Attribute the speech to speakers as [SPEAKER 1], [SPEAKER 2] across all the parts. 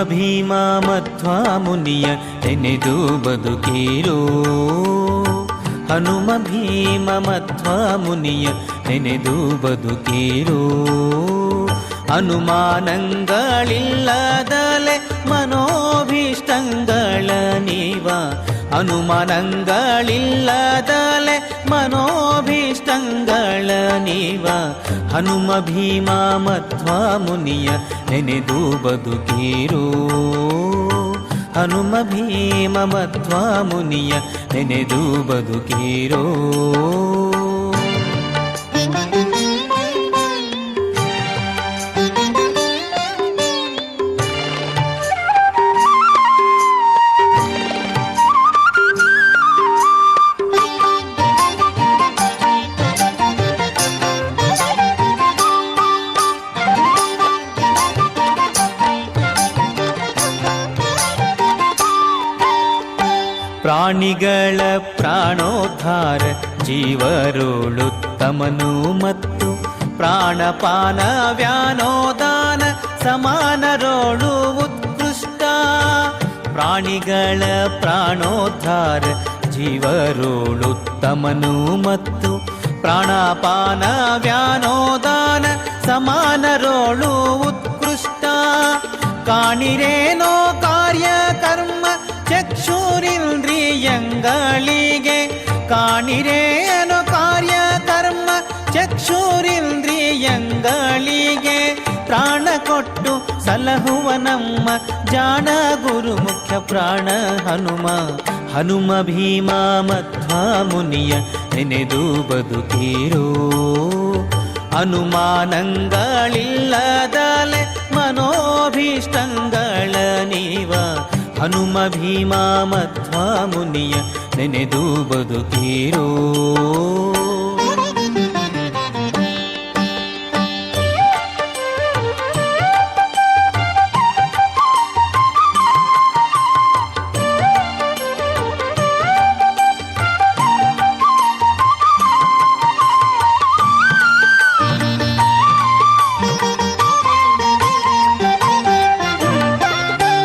[SPEAKER 1] ಭೀಮ ಮಧ್ವ ಮುನಿಯ ನೆನೆದು ಬದುಕಿರೋ. ಹನುಮ ಭೀಮ ಮಧ್ವ ಮುನಿಯ ನೆನೆದು ಬದುಕಿರೋ. ಅನುಮಾನಗಳಿಲ್ಲದಲೆ ಮನೋಭೀಷ್ಟಂಗಳ ನೀವ. ಅನುಮಾನಗಳಿಲ್ಲದಲೆ ಮನೋಭೀಷ್ಟಂಗಳ ನೀವ. ಹನುಮ ಭೀಮ ಮಧ್ವ ಮುನಿಯ ನೆನೆದು ಬದುಕಿರೋ. ಹನುಮ ಭೀಮ ಮಧ್ವ ಮುನಿಯ ನೆನೆದು ಬದುಕಿರೋ. ಪ್ರಾಣಿಗಳ ಪ್ರಾಣೋದ್ಧಾರ ಜೀವರೋಳುತ್ತಮನು ಮತ್ತು ಪ್ರಾಣಪಾನ ವ್ಯಾನೋದಾನ ಸಮಾನರೋಳು ಉತ್ಕೃಷ್ಟ. ಪ್ರಾಣಿಗಳ ಪ್ರಾಣೋದ್ಧಾರ ಜೀವರೋಳುತ್ತಮನು ಮತ್ತು ಪ್ರಾಣಪಾನ ವ್ಯಾನೋದಾನ ಸಮಾನರೋಳು ಉತ್ಕೃಷ್ಟ. ಕಾಣಿರೇನೋ ಕಾರ್ಯಕರ್ಮ ಚಕ್ಷುರಿಂದ್ರಿಯಂಗಳಿಗೆ. ಕಾಣಿರೇನೋ ಕಾರ್ಯಕರ್ಮ ಚಕ್ಷುರಿಂದ್ರಿಯಂಗಳಿಗೆ. ಪ್ರಾಣ ಕೊಟ್ಟು ಸಲಹುವ ನಮ್ಮ ಜಾಣ ಗುರು ಮುಖ್ಯ ಪ್ರಾಣ ಹನುಮ. ಹನುಮ ಭೀಮ ಮಧ್ವ ಮುನಿಯ ನೆನೆದು ಬದುಕಿರೋ. ಅನುಮಾನಗಳಿಲ್ಲದಲೆ ಮನೋಭೀಷ್ಟಂಗಳ ನೀವ. ಹನುಮ ಭೀಮ ಮಧ್ವ ಮುನಿಯ ನೆನೆದು ಬದುಕಿರೋ.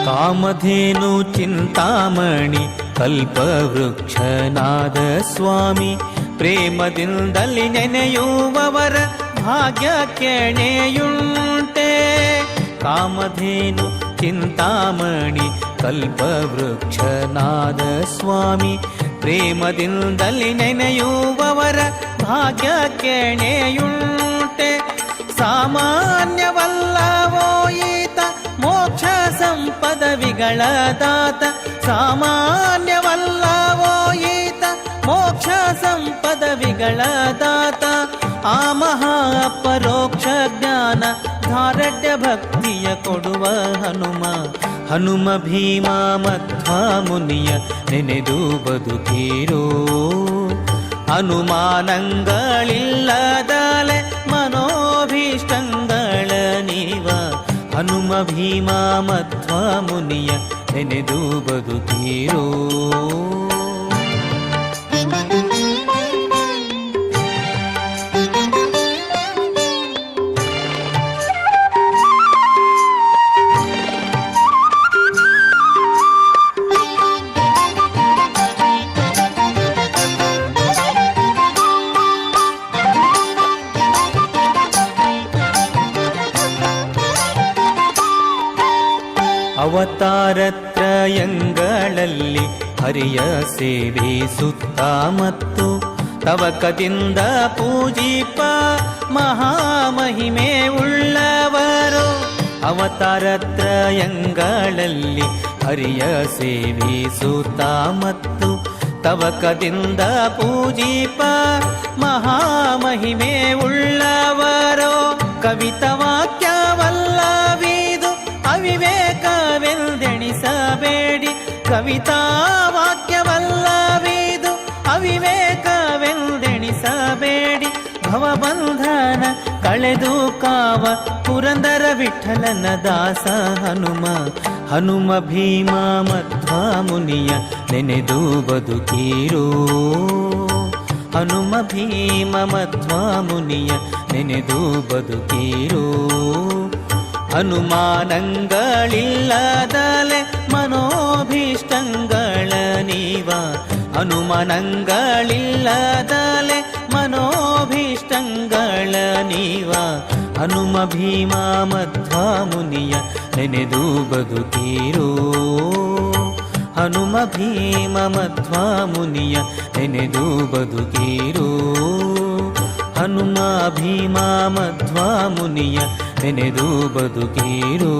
[SPEAKER 1] ಕಾಮಧೇನು ಚಿಂತಾಮಣಿ ಕಲ್ಪವೃಕ್ಷನಾದ ಸ್ವಾಮಿ. ಪ್ರೇಮದಿಂದಲಿ ನೆನೆಯುವವರ ಭಾಗ್ಯ ಕೆಣೆಯುಂಟೆ. ಕಾಮಧೇನು ಚಿಂತಾಮಣಿ ಕಲ್ಪವೃಕ್ಷನಾದ ಸ್ವಾಮಿ. ಪ್ರೇಮದಿಂದಲಿ ನೆನೆಯುವವರ ಭಾಗ್ಯ ಕೆಣೆಯುಂಟೆ. ಸಾಮಾನ್ಯವಲ್ಲವೋ ಈತ ಮೋಕ್ಷ ಸಂಪದವಿಗಳ ದಾತ. ಸಾಮಾನ್ಯವಲ್ಲವೋ ಈತ ಮೋಕ್ಷ ಸಂಪದವಿಗಳ ದಾತ. ಆ ಮಹಾ ಪರೋಕ್ಷ ಜ್ಞಾನ ಧಾರಡ್ಯ ಭಕ್ತಿಯ ಕೊಡುವ ಹನುಮ. ಹನುಮ ಭೀಮ ಮಧ್ವ ಮುನಿಯ ನೆನೆದು ಬದುಕಿರೋ. ಅನುಮಾನಗಳಿಲ್ಲದಲೆ ಮನೋಭೀಷ್ಟಂಗಳ ನೀವ. ಹನುಮ ಭೀಮ ಮಧ್ವ ಮುನಿಯ ನೆನೆದು ಬದುಕಿರೋ. ಅವತಾರತ್ರಯಂಗಳಲ್ಲಿ ಹರಿಯ ಸೇವಿಸುತ್ತ ಮತ್ತು ತವಕದಿಂದ ಪೂಜಿಪ ಮಹಾಮಹಿಮೆ ಉಳ್ಳವರು. ಅವತಾರತ್ರಯಂಗಳಲ್ಲಿ ಹರಿಯ ಸೇವಿಸುತ್ತ ಮತ್ತು ತವಕದಿಂದ ಪೂಜಿಪ ಮಹಾಮಹಿಮೆ ಉಳ್ಳವರು. ಕವಿತವಾಕ್ಯವಲ್ಲವಿದು ಅವಿವೇಕವೆಂದೆಣಿಸಬೇಡಿ. ಕವಿತಾವಾಕ್ಯವಲ್ಲವಿದು ಅವಿವೇಕವೆಂದೆಣಿಸಬೇಡಿ. ಭವಬಂಧನ ಕಳೆದು ಕಾವ ಪುರಂದರ ವಿಠಲನ ದಾಸ ಹನುಮ. ಹನುಮ ಭೀಮ ಮಧ್ವ ಮುನಿಯ ನೆನೆದು ಬದುಕಿರೋ. ಹನುಮ ಭೀಮ ಮಧ್ವ ಮುನಿಯ ನೆನೆದು ಬದುಕಿರೋ. ಅನುಮಾನಗಳಿಲ್ಲದಲೆ ಮನೋಭೀಷ್ಟಂಗಳ ನೀವ ಅನುಮಾನಗಳಿಲ್ಲದಲೆ ಮನೋಭೀಷ್ಟಂಗಳ ನೀವ ಹನುಮ ಭೀಮ ಮಧ್ವ ಮುನಿಯ ನೆನೆದು ಬದುಕೀರೋ ಹನುಮ ಭೀಮ ಮಧ್ವ ಮುನಿಯ ನೆನೆದು ಬದುಕೀರೋ ಹನುಮ ಭೀಮ ಮಧ್ವ ಮುನಿಯ ನೆನೆದು ಬದುಕೀರೋ